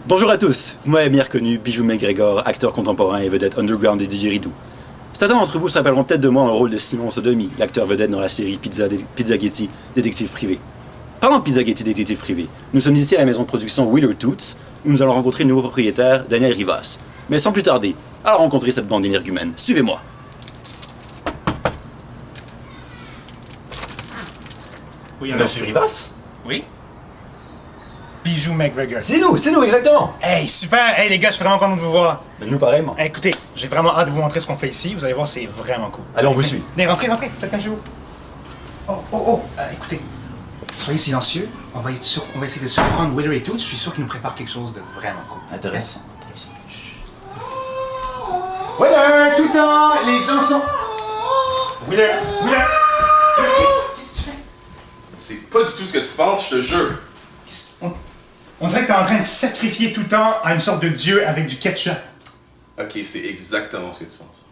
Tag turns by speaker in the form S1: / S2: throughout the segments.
S1: Bonjour à tous, vous m'avez bien reconnu, Bijou McGregor, acteur contemporain et vedette underground des didgeridoo. Certains d'entre vous se rappelleront peut-être de moi dans le rôle de Simon Sodomi, l'acteur vedette dans la série Pizzaghetti, détective privé. Parlant de Pizzaghetti, détective privé, nous sommes ici à la maison de production Wheeler Toots, où nous allons rencontrer le nouveau propriétaire, Daniel Rivas. Mais sans plus tarder, allons rencontrer cette bande d'énergumènes. Suivez-moi.
S2: Oui,
S1: Monsieur Rivas?
S2: Oui? Bijou McGregor.
S1: C'est nous, exactement!
S2: Hey, super! Hey, les gars, je suis vraiment content de vous voir.
S1: Nous pareillement.
S2: Hey, écoutez, j'ai vraiment hâte de vous montrer ce qu'on fait ici. Vous allez voir, c'est vraiment cool.
S1: Allez, on vous suit.
S2: Venez, rentrez, faites comme chez vous. Écoutez, soyez silencieux. On va essayer de surprendre Wheeler et tout. Je suis sûr qu'il nous prépare quelque chose de vraiment cool.
S1: Intéressant.
S2: Wheeler, tout le temps, les gens sont... Wheeler! Qu'est-ce que tu fais?
S3: C'est pas du tout ce que tu penses, je te jure.
S2: On dirait que t'es en train de sacrifier tout le temps à une sorte de dieu avec du ketchup.
S3: Ok, c'est exactement ce que tu penses.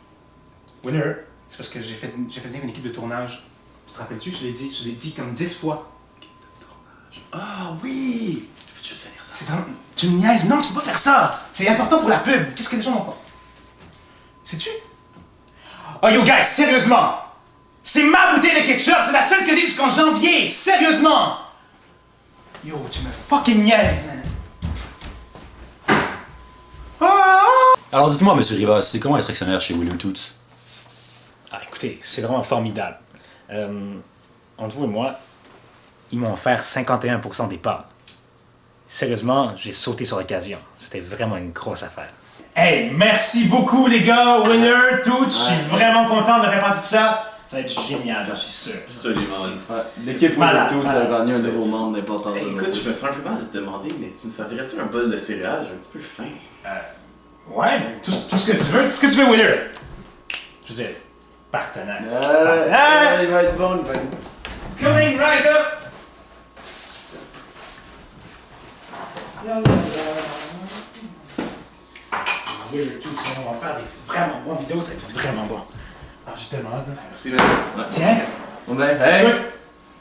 S2: Wheeler, c'est parce que j'ai fait venir une équipe de tournage. Tu te rappelles-tu? Je l'ai dit comme 10 fois.
S3: Ah oui! Tu peux juste finir ça.
S2: C'est vraiment... Tu me niaises? Non, tu peux pas faire ça! C'est important pour la pub. Qu'est-ce que les gens n'ont pas? Sais-tu? Oh yo guys, sérieusement! C'est ma bouteille de ketchup! C'est la seule que j'ai jusqu'en janvier! Sérieusement! Yo, tu me fucking niaises, man!
S1: Alors dites-moi, Monsieur Rivas, c'est comment être actionnaire chez Wheeler Toots?
S2: Ah, écoutez, c'est vraiment formidable. Entre vous et moi, ils m'ont offert 51% des parts. Sérieusement, j'ai sauté sur l'occasion. C'était vraiment une grosse affaire. Hey, merci beaucoup les gars, Wheeler, Toots. Je suis vraiment content de faire partie de ça. Ça va être génial, j'en suis sûr.
S3: Absolument.
S4: Ouais, l'équipe
S2: Voilà,
S4: Wheeler Toots a
S2: voilà.
S4: gagné un nouveau membre d'importance.
S3: Hey, écoute, je me sens un peu mal de te demander, mais tu me servirais-tu un bol de céréales? J'ai un petit peu faim.
S2: Ouais, mais tout ce que tu veux. Tout ce que tu veux, Wheeler. Je veux dire, partenaire.
S4: Il va être bon, le bain.
S2: Coming right up! Wheeler Toots, on va faire des vraiment bons vidéos, c'est vraiment bon. Ah, j'ai tellement hâte.
S3: Merci, man.
S2: Tiens!
S4: Bon ben, hey!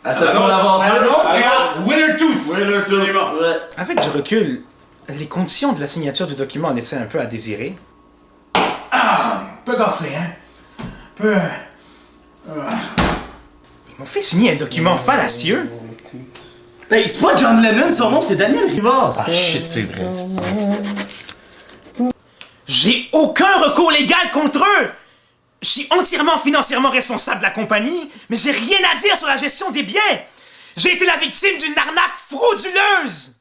S4: À cette fois l'aventure!
S2: Alors, regarde, Wheeler Toots!
S4: Wheeler Toots! Ouais.
S2: Avec du recul, les conditions de la signature du document en laissaient un peu à désirer. Ah! Un peu gorsé, hein? Un peu... Ils m'ont fait signer un document fallacieux.
S5: Ben, c'est pas John Lennon, son nom c'est Daniel Rivas.
S1: Ah shit, c'est vrai.
S2: J'ai aucun recours légal contre eux! Je suis entièrement financièrement responsable de la compagnie, mais j'ai rien à dire sur la gestion des biens! J'ai été la victime d'une arnaque frauduleuse!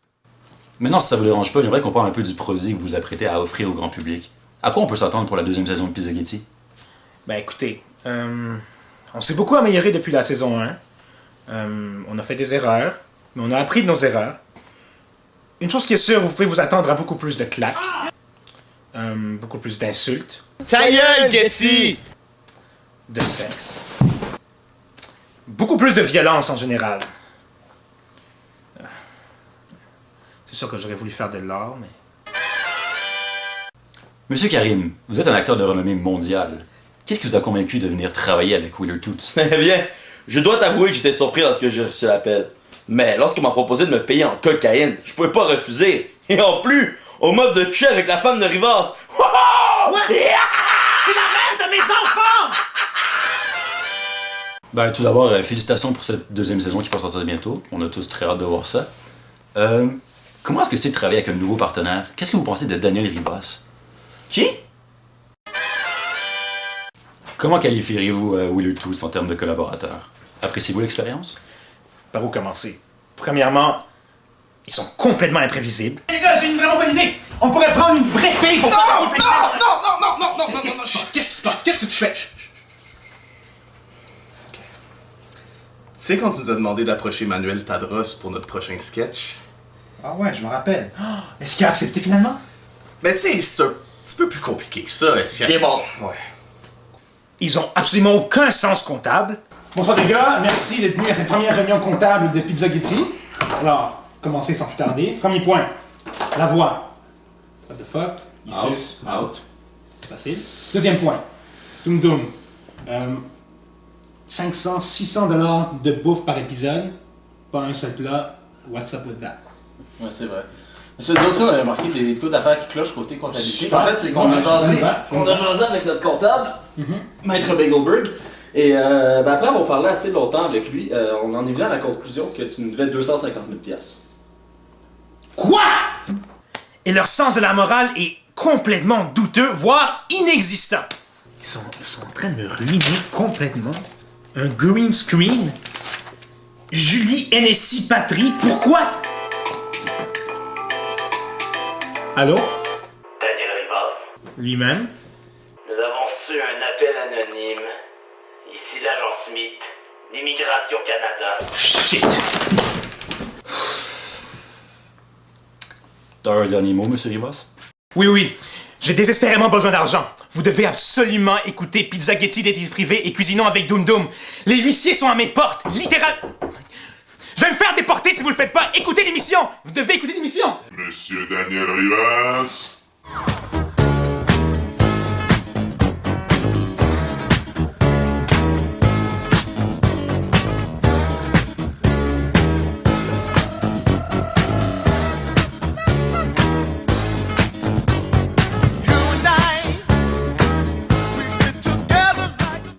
S1: Maintenant, si ça vous dérange pas, j'aimerais qu'on parle un peu du produit que vous vous apprêtez à offrir au grand public. À quoi on peut s'attendre pour la deuxième saison de Pizzaghetti?
S2: Ben écoutez, on s'est beaucoup amélioré depuis la saison 1. On a fait des erreurs, mais on a appris de nos erreurs. Une chose qui est sûre, vous pouvez vous attendre à beaucoup plus de claques. Beaucoup plus d'insultes.
S5: Ta gueule, Getty!
S2: De sexe. Beaucoup plus de violence en général. C'est sûr que j'aurais voulu faire de l'art, mais...
S1: Monsieur Karim, vous êtes un acteur de renommée mondiale. Qu'est-ce qui vous a convaincu de venir travailler avec Wheeler Toots?
S5: Eh bien, je dois t'avouer que j'étais surpris lorsque j'ai reçu l'appel. Mais lorsqu'on m'a proposé de me payer en cocaïne, je pouvais pas refuser. Et en plus, on m'offre de coucher avec la femme de Rivas. Wow! Yeah!
S2: C'est la mère de mes enfants!
S1: Ben, tout d'abord, félicitations pour cette deuxième saison qui va sortir bientôt. On a tous très hâte de voir ça. Comment est-ce que c'est de travailler avec un nouveau partenaire? Qu'est-ce que vous pensez de Daniel Rivas?
S5: Qui?
S1: Comment qualifieriez-vous Wheeler Toots en termes de collaborateur? Appréciez-vous l'expérience?
S2: Par où commencer? Premièrement, ils sont complètement imprévisibles. Les gars, j'ai une vraiment bonne idée! On pourrait prendre une vraie fille pour faire... Non! Qu'est-ce qui se passe? Qu'est-ce que tu fais?
S3: Tu sais quand tu nous as demandé d'approcher Manuel Tadros pour notre prochain sketch?
S2: Ah ouais, je me rappelle. Est-ce qu'il a accepté finalement?
S3: Ben tu sais, c'est un petit peu plus compliqué que ça. Est-ce que...
S5: Ok, bon.
S3: Ouais.
S2: Ils ont absolument aucun sens comptable. Bonsoir les gars, merci d'être venus à cette première réunion comptable de Pizzaghetti. Alors, commencez sans plus tarder. Premier point, la voix. What the fuck? Il suce.
S3: Out.
S2: Facile. Deuxième point, Toum Toum. 500, 600 $ de bouffe par épisode. Pas un seul plat. What's up with that?
S4: Ouais, c'est vrai.
S6: C'est d'autres ça, on avait remarqué des coups d'affaires qui clochent côté comptabilité.
S4: En fait, c'est qu'on a jasé. On a jasé avec notre comptable, Maître Bagelberg. Et après avoir parlé assez longtemps avec lui, on en est venu à la conclusion que tu nous devais 250 000 piastres.
S2: Quoi? Et leur sens de la morale est complètement douteux, voire inexistant. Ils sont en train de me ruiner complètement. Un green screen? Julie NSI Patrie, pourquoi? Allô?
S7: Daniel Rivard.
S2: Lui-même?
S7: Nous avons reçu un appel anonyme. Ici l'agent Smith, d'Immigration Canada.
S2: Shit!
S1: T'as un dernier mot, monsieur Rivas?
S2: Oui, j'ai désespérément besoin d'argent. Vous devez absolument écouter Pizzaghetti Détective Privé et Cuisinons avec Doom Doom. Les huissiers sont à mes portes, littéral. Je vais me faire déporter si vous le faites pas. Écoutez l'émission. Vous devez écouter l'émission.
S8: Monsieur Daniel Rivas,